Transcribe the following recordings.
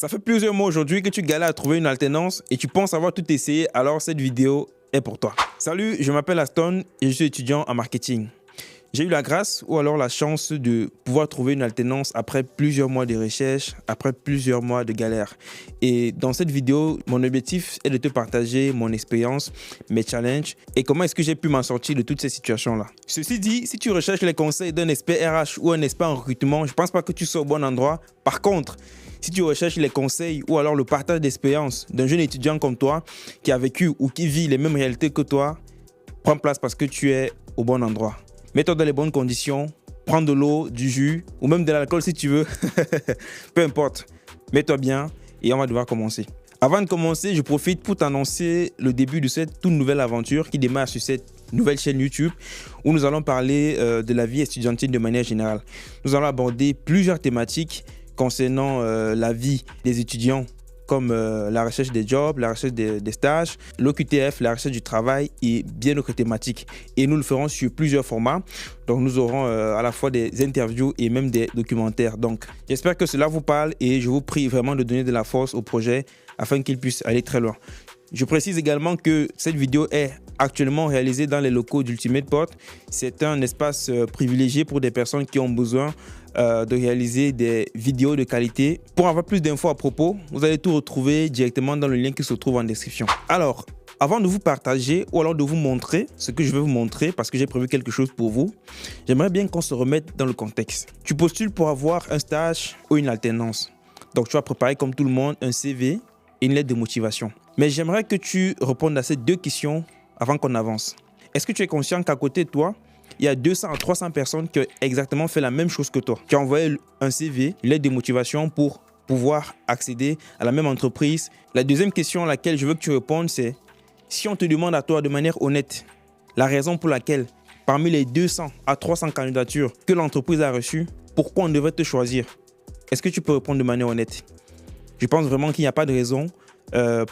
Ça fait plusieurs mois aujourd'hui que tu galères à trouver une alternance et tu penses avoir tout essayé, alors cette vidéo est pour toi. Salut, je m'appelle Aston et je suis étudiant en marketing. J'ai eu la grâce ou alors la chance de pouvoir trouver une alternance après plusieurs mois de recherche, après plusieurs mois de galère. Et dans cette vidéo, mon objectif est de te partager mon expérience, mes challenges et comment est-ce que j'ai pu m'en sortir de toutes ces situations-là. Ceci dit, si tu recherches les conseils d'un expert RH ou un expert en recrutement, je ne pense pas que tu sois au bon endroit. Par contre, si tu recherches les conseils ou alors le partage d'expérience d'un jeune étudiant comme toi qui a vécu ou qui vit les mêmes réalités que toi, prends place parce que tu es au bon endroit. Mets-toi dans les bonnes conditions, prends de l'eau, du jus ou même de l'alcool si tu veux. Peu importe, mets-toi bien et on va devoir commencer. Avant de commencer, je profite pour t'annoncer le début de cette toute nouvelle aventure qui démarre sur cette nouvelle chaîne YouTube où nous allons parler de la vie estudiantine de manière générale. Nous allons aborder plusieurs thématiques concernant la vie des étudiants comme la recherche des jobs, la recherche des stages, l'OQTF, la recherche du travail et bien d'autres thématiques. Et nous le ferons sur plusieurs formats. Donc nous aurons à la fois des interviews et même des documentaires. Donc j'espère que cela vous parle et je vous prie vraiment de donner de la force au projet afin qu'il puisse aller très loin. Je précise également que cette vidéo est actuellement réalisée dans les locaux d'Ultimate Pod. C'est un espace privilégié pour des personnes qui ont besoin de réaliser des vidéos de qualité. Pour avoir plus d'infos à propos, vous allez tout retrouver directement dans le lien qui se trouve en description. Alors, avant de vous partager ou alors de vous montrer ce que je vais vous montrer, parce que j'ai prévu quelque chose pour vous, j'aimerais bien qu'on se remette dans le contexte. Tu postules pour avoir un stage ou une alternance. Donc, tu vas préparer comme tout le monde un CV et une lettre de motivation. Mais j'aimerais que tu répondes à ces deux questions avant qu'on avance. Est-ce que tu es conscient qu'à côté de toi, il y a 200 à 300 personnes qui ont exactement fait la même chose que toi, qui ont envoyé un CV, une lettre de motivation pour pouvoir accéder à la même entreprise? La deuxième question à laquelle je veux que tu répondes, c'est si on te demande à toi de manière honnête la raison pour laquelle, parmi les 200 à 300 candidatures que l'entreprise a reçues, pourquoi on devrait te choisir? Est-ce que tu peux répondre de manière honnête? Je pense vraiment qu'il n'y a pas de raison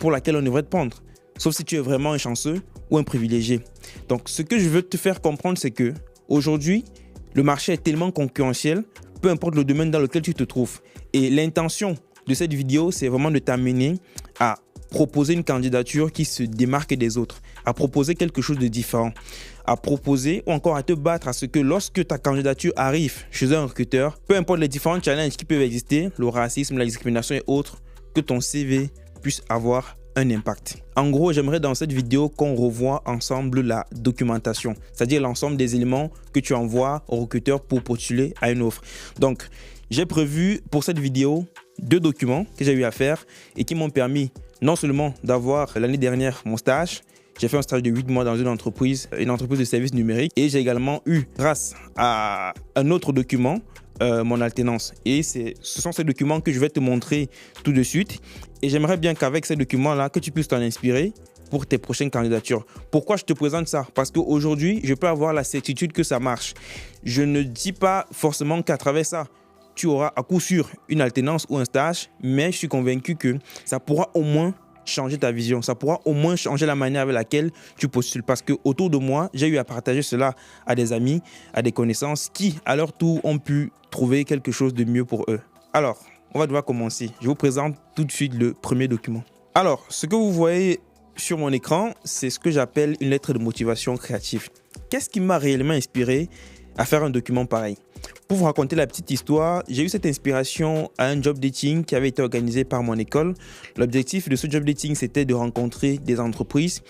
pour laquelle on devrait te prendre, sauf si tu es vraiment un chanceux ou un privilégié. Donc, ce que je veux te faire comprendre, c'est que aujourd'hui, le marché est tellement concurrentiel, peu importe le domaine dans lequel tu te trouves. Et l'intention de cette vidéo, c'est vraiment de t'amener à proposer une candidature qui se démarque des autres, à proposer quelque chose de différent, à proposer ou encore à te battre à ce que lorsque ta candidature arrive chez un recruteur, peu importe les différents challenges qui peuvent exister, le racisme, la discrimination et autres, que ton CV puisse avoir un impact. En gros, j'aimerais dans cette vidéo qu'on revoie ensemble la documentation, c'est-à-dire l'ensemble des éléments que tu envoies au recruteur pour postuler à une offre. Donc, j'ai prévu pour cette vidéo 2 documents que j'ai eu à faire et qui m'ont permis non seulement d'avoir l'année dernière mon stage. J'ai fait un stage de 8 mois dans une entreprise de services numériques, et j'ai également eu, grâce à un autre document, mon alternance. Et ce sont ces documents que je vais te montrer tout de suite. Et j'aimerais bien qu'avec ces documents-là, que tu puisses t'en inspirer pour tes prochaines candidatures. Pourquoi je te présente ça? Parce qu'aujourd'hui, je peux avoir la certitude que ça marche. Je ne dis pas forcément qu'à travers ça, tu auras à coup sûr une alternance ou un stage, mais je suis convaincu que ça pourra au moins changer ta vision, ça pourra au moins changer la manière avec laquelle tu postules, parce que autour de moi, j'ai eu à partager cela à des amis, à des connaissances qui, à leur tour, ont pu trouver quelque chose de mieux pour eux. Alors, on va devoir commencer. Je vous présente tout de suite le premier document. Alors, ce que vous voyez sur mon écran, c'est ce que j'appelle une lettre de motivation créative. Qu'est-ce qui m'a réellement inspiré à faire un document pareil? Pour vous raconter la petite histoire, j'ai eu cette inspiration à un job dating qui avait été organisé par mon école. L'objectif de ce job dating, c'était de rencontrer des entreprises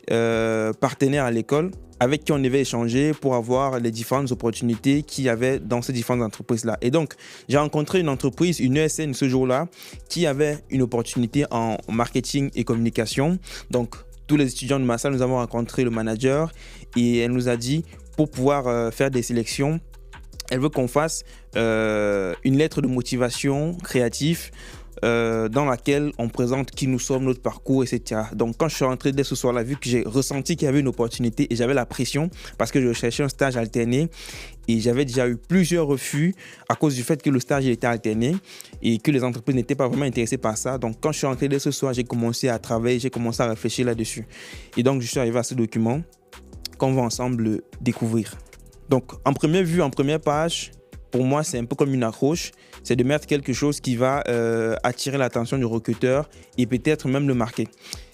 partenaires à l'école avec qui on devait échanger pour avoir les différentes opportunités qu'il y avait dans ces différentes entreprises-là. Et donc, j'ai rencontré une entreprise, une ESN ce jour-là, qui avait une opportunité en marketing et communication. Donc, tous les étudiants de ma salle, nous avons rencontré le manager et elle nous a dit, pour pouvoir faire des sélections, elle veut qu'on fasse une lettre de motivation créative dans laquelle on présente qui nous sommes, notre parcours, etc. Donc, quand je suis rentré dès ce soir-là, vu que j'ai ressenti qu'il y avait une opportunité et j'avais la pression parce que je cherchais un stage alterné et j'avais déjà eu plusieurs refus à cause du fait que le stage était alterné et que les entreprises n'étaient pas vraiment intéressées par ça. Donc, quand je suis rentré dès ce soir, j'ai commencé à travailler, j'ai commencé à réfléchir là-dessus. Et donc, je suis arrivé à ce document qu'on va ensemble découvrir. Donc, en première vue, en première page, pour moi, c'est un peu comme une accroche. C'est de mettre quelque chose qui va attirer l'attention du recruteur et peut-être même le marquer.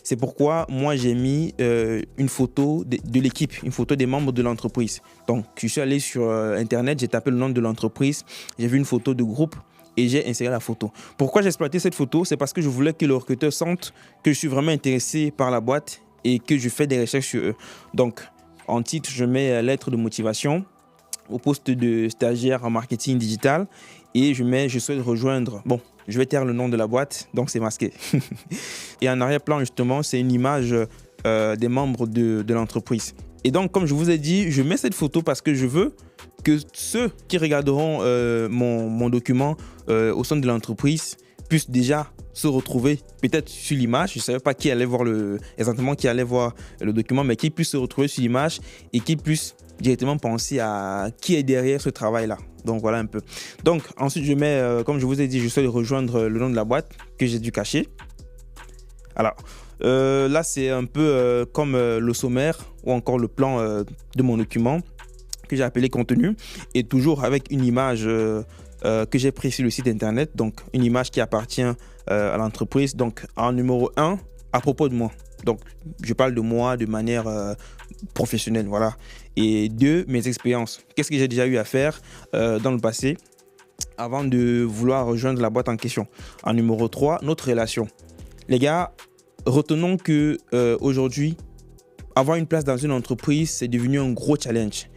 C'est pourquoi moi, j'ai mis une photo de l'équipe, une photo des membres de l'entreprise. Donc, je suis allé sur Internet, j'ai tapé le nom de l'entreprise, j'ai vu une photo de groupe et j'ai inséré la photo. Pourquoi j'ai exploité cette photo? C'est parce que je voulais que le recruteur sente que je suis vraiment intéressé par la boîte et que je fais des recherches sur eux. Donc, en titre, je mets lettre de motivation au poste de stagiaire en marketing digital et je souhaite rejoindre. Bon, je vais taire le nom de la boîte, donc c'est masqué. Et en arrière-plan, justement, c'est une image des membres de l'entreprise. Et donc, comme je vous ai dit, je mets cette photo parce que je veux que ceux qui regarderont mon document au sein de l'entreprise puissent déjà se retrouver peut-être sur l'image. Je ne savais pas qui allait voir exactement qui allait voir le document, mais qui puisse se retrouver sur l'image et qui puisse directement penser à qui est derrière ce travail-là. Donc voilà un peu. Donc ensuite, je mets, comme je vous ai dit, je souhaite rejoindre le nom de la boîte que j'ai dû cacher. Alors là, c'est un peu comme le sommaire ou encore le plan de mon document que j'ai appelé contenu et toujours avec une image que j'ai prise sur le site internet. Donc une image qui appartient à l'entreprise. Donc en numéro 1, à propos de moi. Donc je parle de moi de manière professionnelle, voilà. Et 2, mes expériences. Qu'est-ce que j'ai déjà eu à faire dans le passé avant de vouloir rejoindre la boîte en question. En numéro 3, notre relation. Les gars, retenons que aujourd'hui, avoir une place dans une entreprise, c'est devenu un gros challenge.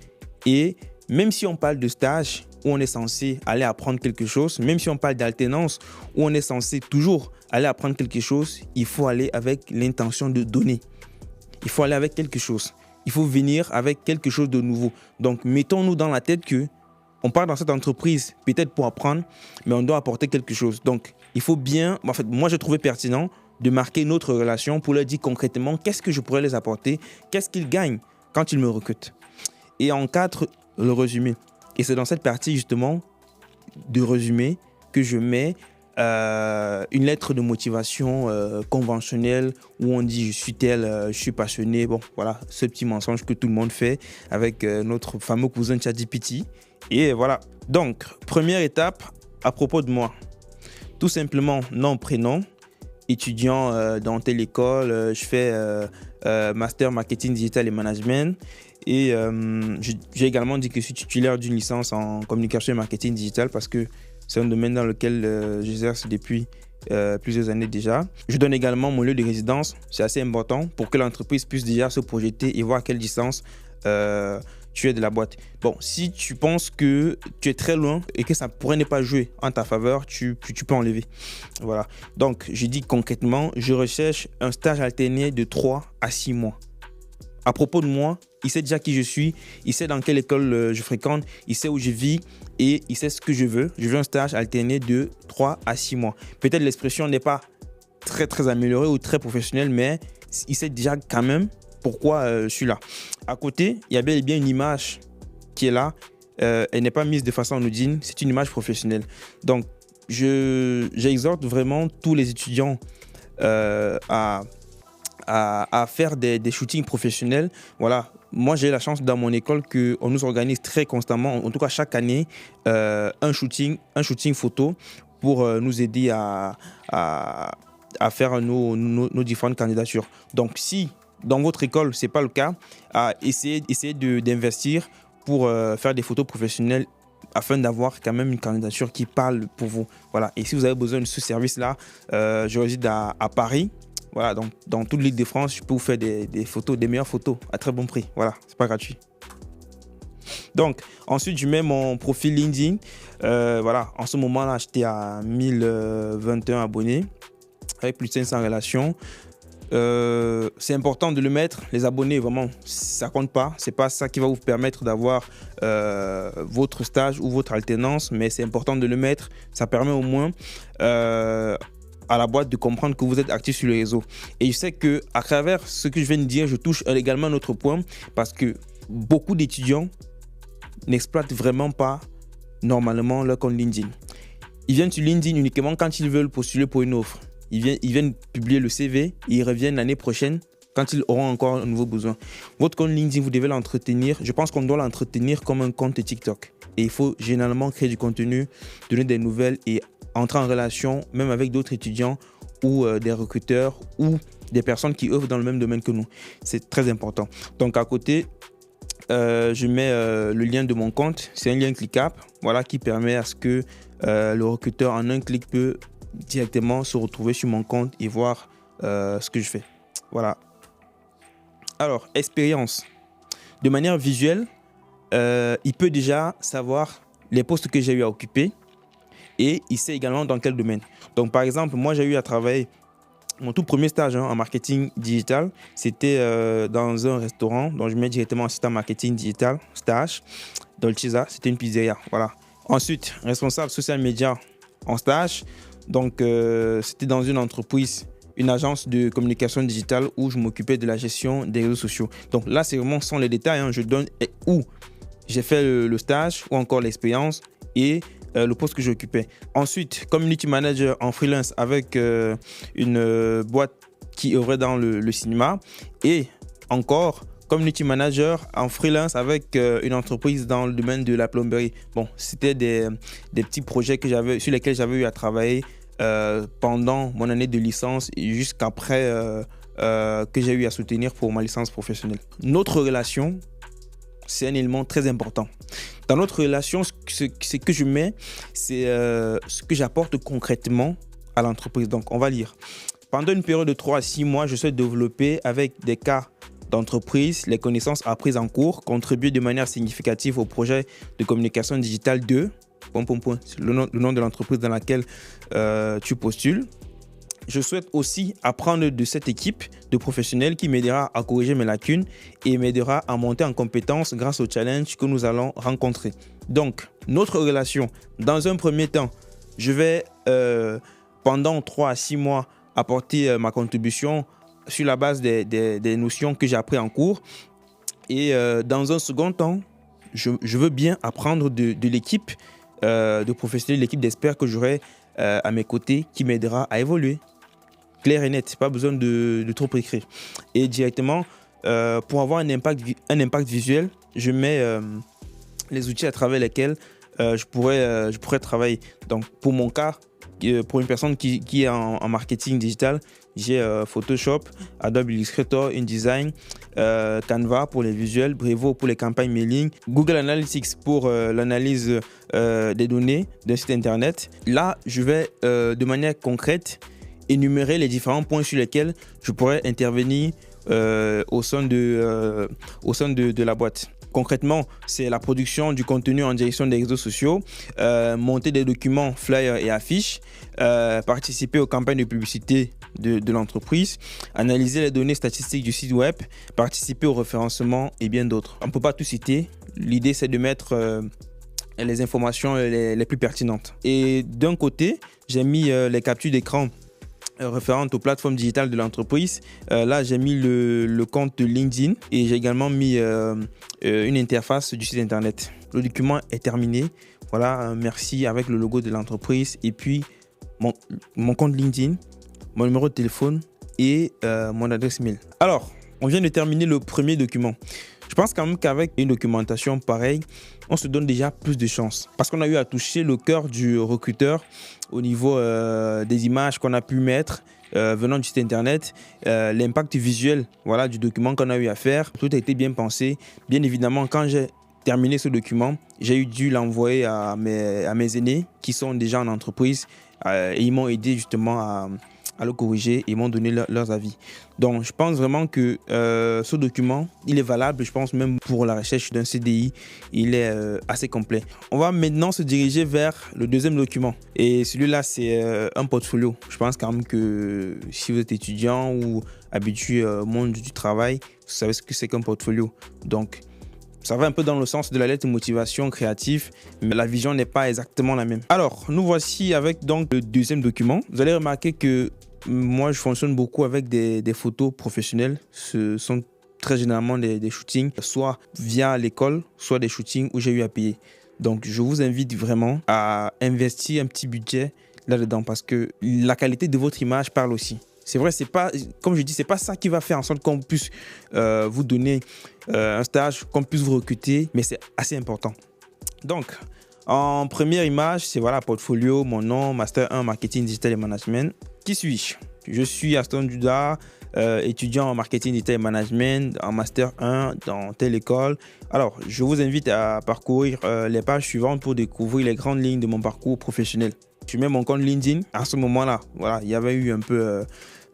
Et même si on parle de stage où on est censé aller apprendre quelque chose, même si on parle d'alternance où on est censé toujours aller apprendre quelque chose, il faut aller avec l'intention de donner. Il faut aller avec quelque chose. Il faut venir avec quelque chose de nouveau. Donc, mettons-nous dans la tête que on part dans cette entreprise peut-être pour apprendre, mais on doit apporter quelque chose. Donc, il faut bien... En fait, moi, j'ai trouvé pertinent de marquer notre relation pour leur dire concrètement qu'est-ce que je pourrais les apporter, qu'est-ce qu'ils gagnent quand ils me recrutent. Et en 4, le résumé. Et c'est dans cette partie, justement, de résumé que je mets une lettre de motivation conventionnelle où on dit je suis tel, je suis passionné. Bon, voilà, ce petit mensonge que tout le monde fait avec notre fameux cousin ChatGPT. Et voilà. Donc, première étape à propos de moi. Tout simplement, nom, prénom, étudiant dans telle école, je fais master marketing digital et management. Et j'ai également dit que je suis titulaire d'une licence en communication et marketing digital parce que c'est un domaine dans lequel j'exerce depuis plusieurs années déjà. Je donne également mon lieu de résidence. C'est assez important pour que l'entreprise puisse déjà se projeter et voir à quelle distance tu es de la boîte. Bon, si tu penses que tu es très loin et que ça pourrait ne pas jouer en ta faveur, tu peux enlever. Voilà. Donc, je dis concrètement, je recherche un stage alterné de 3 à 6 mois. À propos de moi, il sait déjà qui je suis, il sait dans quelle école je fréquente, il sait où je vis et il sait ce que je veux. Je veux un stage alterné de 3 à 6 mois. Peut-être l'expression n'est pas très améliorée ou très professionnelle, mais il sait déjà quand même pourquoi je suis là. À côté, il y a bel et bien une image qui est là. Elle n'est pas mise de façon anodine, c'est une image professionnelle. Donc, j'exhorte vraiment tous les étudiants à faire des shootings professionnels. Voilà. Moi, j'ai la chance dans mon école qu'on nous organise très constamment, en tout cas chaque année, un shooting photo pour nous aider à faire nos différentes candidatures. Donc, si dans votre école, ce n'est pas le cas, essayez d'investir pour faire des photos professionnelles afin d'avoir quand même une candidature qui parle pour vous. Voilà. Et si vous avez besoin de ce service-là, je réside à Paris. Voilà, donc dans toute l'île de France, je peux vous faire des photos, des meilleures photos à très bon prix. Voilà, c'est pas gratuit. Donc, ensuite, je mets mon profil LinkedIn. Voilà, en ce moment-là, j'étais à 1021 abonnés avec plus de 500 relations. C'est important de le mettre. Les abonnés, vraiment, ça compte pas. C'est pas ça qui va vous permettre d'avoir votre stage ou votre alternance, mais c'est important de le mettre. Ça permet au moins à la boîte de comprendre que vous êtes actif sur les réseaux. Et je sais que à travers ce que je viens de dire, je touche également un autre point parce que beaucoup d'étudiants n'exploitent vraiment pas normalement leur compte LinkedIn. Ils viennent sur LinkedIn uniquement quand ils veulent postuler pour une offre. Ils viennent publier le CV et ils reviennent l'année prochaine quand ils auront encore un nouveau besoin. Votre compte LinkedIn, vous devez l'entretenir. Je pense qu'on doit l'entretenir comme un compte TikTok. Et il faut généralement créer du contenu, donner des nouvelles et entrer en relation même avec d'autres étudiants ou des recruteurs ou des personnes qui œuvrent dans le même domaine que nous. C'est très important. Donc à côté, je mets le lien de mon compte. C'est un lien cliquable, voilà, qui permet à ce que le recruteur en un clic peut directement se retrouver sur mon compte et voir ce que je fais. Voilà. Alors, expérience. De manière visuelle, il peut déjà savoir les postes que j'ai eu à occuper et il sait également dans quel domaine. Donc, par exemple, moi, j'ai eu à travailler mon tout premier stage en marketing digital. C'était dans un restaurant, donc je mets directement assistant marketing digital, stage, Dolceza, c'était une pizzeria. Voilà. Ensuite, responsable social media en stage. Donc, c'était dans une entreprise, une agence de communication digitale où je m'occupais de la gestion des réseaux sociaux. Donc là, c'est vraiment sans les détails. Je donne où j'ai fait le stage ou encore l'expérience et le poste que j'occupais. Ensuite, community manager en freelance avec une boîte qui œuvrait dans le cinéma. Et encore, community manager en freelance avec une entreprise dans le domaine de la plomberie. Bon, c'était des petits projets sur lesquels j'avais eu à travailler pendant mon année de licence et jusqu'après que j'ai eu à soutenir pour ma licence professionnelle. Notre relation, c'est un élément très important. Dans notre relation, ce que je mets, c'est ce que j'apporte concrètement à l'entreprise. Donc, on va lire. Pendant une période de 3 à 6 mois, je souhaite développer avec des cas d'entreprise les connaissances apprises en cours, contribuer de manière significative au projet de communication digitale de... C'est le nom de l'entreprise dans laquelle tu postules. Je souhaite aussi apprendre de cette équipe de professionnels qui m'aidera à corriger mes lacunes et m'aidera à monter en compétences grâce aux challenges que nous allons rencontrer. Donc, notre relation, dans un premier temps, je vais pendant 3 à 6 mois apporter ma contribution sur la base des notions que j'ai apprises en cours. Et dans un second temps, je veux bien apprendre de l'équipe de professionnels, l'équipe d'experts que j'aurai à mes côtés qui m'aidera à évoluer. Clair et net, pas besoin de trop écrire. Et directement, pour avoir un impact visuel, je mets les outils à travers lesquels je pourrais travailler. Donc, pour mon cas, pour une personne qui est en marketing digital, j'ai Photoshop, Adobe Illustrator, InDesign, Canva pour les visuels, Brevo pour les campagnes mailing, Google Analytics pour l'analyse des données d'un site internet. Là, je vais de manière concrète énumérer les différents points sur lesquels je pourrais intervenir au sein de la boîte. Concrètement, c'est la production du contenu en direction des réseaux sociaux, monter des documents, flyers et affiches, participer aux campagnes de publicité de l'entreprise, analyser les données statistiques du site web, participer au référencement et bien d'autres. On ne peut pas tout citer. L'idée, c'est de mettre les informations les plus pertinentes. Et d'un côté, j'ai mis les captures d'écran référente aux plateformes digitales de l'entreprise. Là, j'ai mis le compte de LinkedIn et j'ai également mis une interface du site internet. Le document est terminé. Voilà, merci avec le logo de l'entreprise et puis mon compte LinkedIn, mon numéro de téléphone et mon adresse mail. Alors, on vient de terminer le premier document. Je pense quand même qu'avec une documentation pareille, on se donne déjà plus de chance. Parce qu'on a eu à toucher le cœur du recruteur au niveau des images qu'on a pu mettre venant du site internet, l'impact visuel du document qu'on a eu à faire. Tout a été bien pensé. Bien évidemment, quand j'ai terminé ce document, j'ai dû l'envoyer à mes aînés qui sont déjà en entreprise et ils m'ont aidé justement à le corriger et ils m'ont donné leurs avis. Donc, je pense vraiment que ce document, il est valable, je pense même pour la recherche d'un CDI, il est assez complet. On va maintenant se diriger vers le deuxième document. Et celui-là, c'est un portfolio. Je pense quand même que si vous êtes étudiant ou habitué au monde du travail, vous savez ce que c'est qu'un portfolio. Donc, ça va un peu dans le sens de la lettre de motivation créative, mais la vision n'est pas exactement la même. Alors, nous voici avec donc le deuxième document. Vous allez remarquer que moi, je fonctionne beaucoup avec des photos professionnelles. Ce sont très généralement des shootings, soit via l'école, soit des shootings où j'ai eu à payer. Donc, je vous invite vraiment à investir un petit budget là-dedans parce que la qualité de votre image parle aussi. C'est vrai, c'est pas, comme je dis, c'est pas ça qui va faire en sorte qu'on puisse vous donner un stage, qu'on puisse vous recruter, mais c'est assez important. Donc, en première image, c'est voilà, portfolio, mon nom, Master 1 Marketing Digital et Management. Qui suis-je? Je suis Aston Judah, étudiant en Marketing Digital et Management, en Master 1 dans telle école. Alors, je vous invite à parcourir les pages suivantes pour découvrir les grandes lignes de mon parcours professionnel. Je mets mon compte LinkedIn. À ce moment-là, voilà, il y avait eu un peu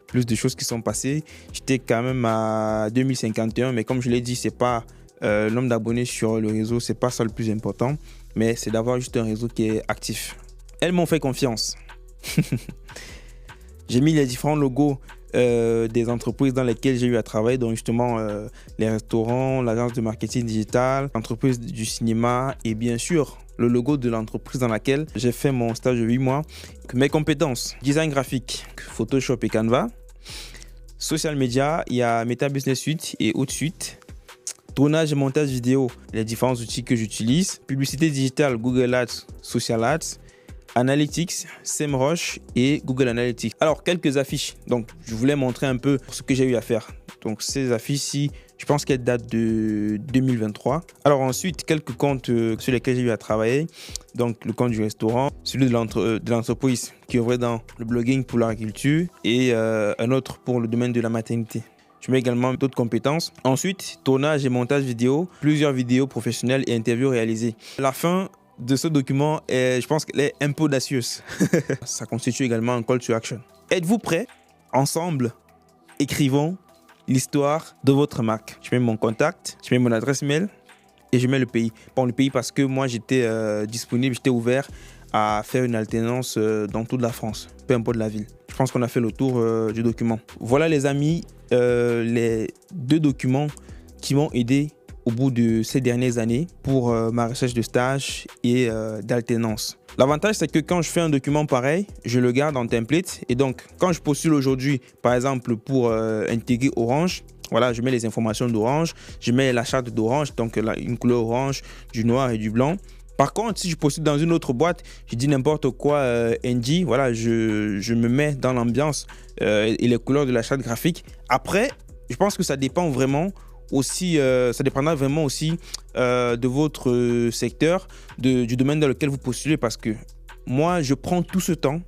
plus de choses qui sont passées. J'étais quand même à 2051, mais comme je l'ai dit, c'est pas le nombre d'abonnés sur le réseau, c'est pas ça le plus important, mais c'est d'avoir juste un réseau qui est actif. Elles m'ont fait confiance. J'ai mis les différents logos des entreprises dans lesquelles j'ai eu à travailler, donc justement les restaurants, l'agence de marketing digital, l'entreprise du cinéma et bien sûr le logo de l'entreprise dans laquelle j'ai fait mon stage de 8 mois. Mes compétences, design graphique, Photoshop et Canva, social media, il y a Meta Business Suite et Autre Suite. Tournage et montage vidéo, les différents outils que j'utilise. Publicité digitale, Google Ads, Social Ads. Analytics, SEMrush et Google Analytics. Alors, quelques affiches. Donc, je voulais montrer un peu ce que j'ai eu à faire. Donc, ces affiches-ci, je pense qu'elles datent de 2023. Alors, ensuite, quelques comptes sur lesquels j'ai eu à travailler. Donc, le compte du restaurant, celui de l'entreprise qui œuvrait dans le blogging pour l'agriculture et un autre pour le domaine de la maternité. Je mets également d'autres compétences. Ensuite, tournage et montage vidéo, plusieurs vidéos professionnelles et interviews réalisées. La fin de ce document, je pense qu'elle est un peu audacieuse. Ça constitue également un call to action. Êtes-vous prêts? Ensemble, écrivons l'histoire de votre marque. Je mets mon contact, je mets mon adresse mail et je mets le pays. Bon, le pays parce que moi, j'étais disponible, j'étais ouvert à faire une alternance dans toute la France, peu importe la ville. Je pense qu'on a fait le tour du document. Voilà les amis, les 2 documents qui m'ont aidé au bout de ces dernières années pour ma recherche de stage et d'alternance. L'avantage, c'est que quand je fais un document pareil, je le garde en template. Et donc, quand je postule aujourd'hui, par exemple, pour intégrer Orange, voilà, je mets les informations d'Orange, je mets la charte d'Orange, donc une couleur orange, du noir et du blanc. Par contre, si je postule dans une autre boîte, je dis n'importe quoi, NG, voilà, je me mets dans l'ambiance et les couleurs de la charte graphique. Après, je pense que ça dépend vraiment aussi, ça dépendra vraiment aussi de votre secteur, du domaine dans lequel vous postulez, parce que moi, je prends tout ce temps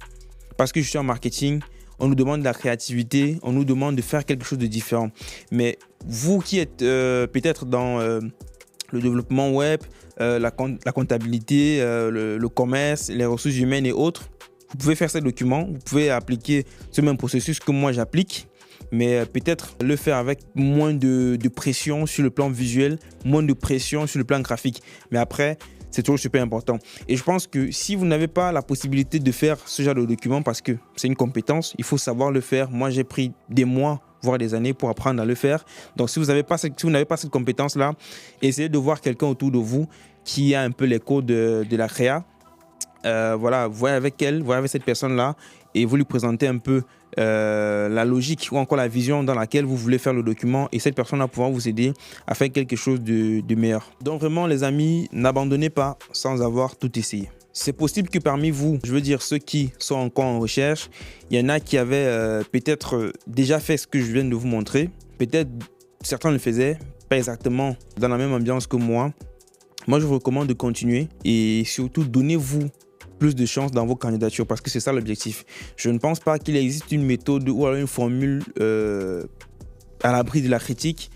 parce que je suis en marketing. On nous demande de la créativité, on nous demande de faire quelque chose de différent. Mais vous qui êtes peut-être dans le développement web, la comptabilité, le commerce, les ressources humaines et autres, vous pouvez faire ces documents, vous pouvez appliquer ce même processus que moi j'applique, mais peut-être le faire avec moins de pression sur le plan visuel, moins de pression sur le plan graphique. Mais après, c'est toujours super important. Et je pense que si vous n'avez pas la possibilité de faire ce genre de document, parce que c'est une compétence, il faut savoir le faire. Moi, j'ai pris des mois, voire des années pour apprendre à le faire. Donc, si vous n'avez pas cette compétence-là, essayez de voir quelqu'un autour de vous qui a un peu les codes de la créa. Voilà, voyez avec elle, voyez avec cette personne-là et vous lui présentez un peu la logique ou encore la vision dans laquelle vous voulez faire le document, et cette personne va pouvoir vous aider à faire quelque chose de meilleur. Donc vraiment les amis, n'abandonnez pas sans avoir tout essayé. C'est possible que parmi vous, je veux dire ceux qui sont encore en recherche, il y en a qui avaient peut-être déjà fait ce que je viens de vous montrer. Peut-être certains le faisaient, pas exactement dans la même ambiance que moi. Moi je vous recommande de continuer et surtout donnez-vous plus de chances dans vos candidatures, parce que c'est ça l'objectif. Je ne pense pas qu'il existe une méthode ou alors une formule à l'abri de la critique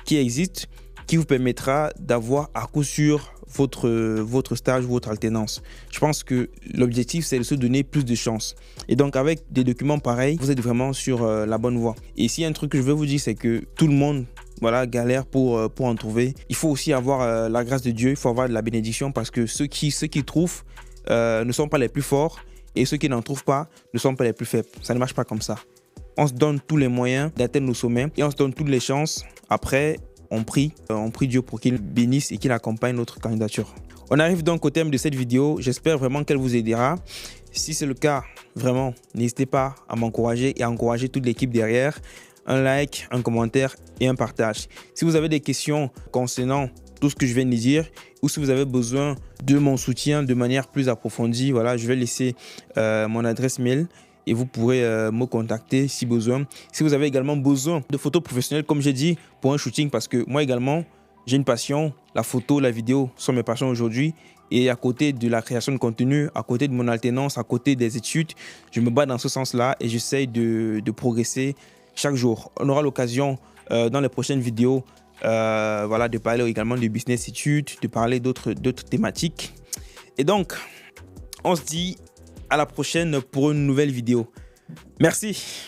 qui existe, qui vous permettra d'avoir à coup sûr votre stage ou votre alternance. Je pense que l'objectif, c'est de se donner plus de chances. Et donc, avec des documents pareils, vous êtes vraiment sur la bonne voie. Et s'il y a un truc que je veux vous dire, c'est que tout le monde galère pour en trouver. Il faut aussi avoir la grâce de Dieu, il faut avoir de la bénédiction, parce que ceux qui trouvent ne sont pas les plus forts et ceux qui n'en trouvent pas ne sont pas les plus faibles. Ça ne marche pas comme ça. On se donne tous les moyens d'atteindre nos sommets et on se donne toutes les chances. Après, on prie Dieu pour qu'il bénisse et qu'il accompagne notre candidature. On arrive donc au thème de cette vidéo. J'espère vraiment qu'elle vous aidera. Si c'est le cas, vraiment, n'hésitez pas à m'encourager et à encourager toute l'équipe derrière. Un like, un commentaire et un partage. Si vous avez des questions concernant tout ce que je viens de dire, ou si vous avez besoin de mon soutien de manière plus approfondie, voilà, je vais laisser mon adresse mail et vous pourrez me contacter si besoin. Si vous avez également besoin de photos professionnelles, comme j'ai dit, pour un shooting, parce que moi également, j'ai une passion, la photo, la vidéo sont mes passions aujourd'hui. Et à côté de la création de contenu, à côté de mon alternance, à côté des études, je me bats dans ce sens-là et j'essaye de progresser chaque jour. On aura l'occasion dans les prochaines vidéos voilà, de parler également de business études, de parler d'autres thématiques. Et donc, on se dit à la prochaine pour une nouvelle vidéo. Merci.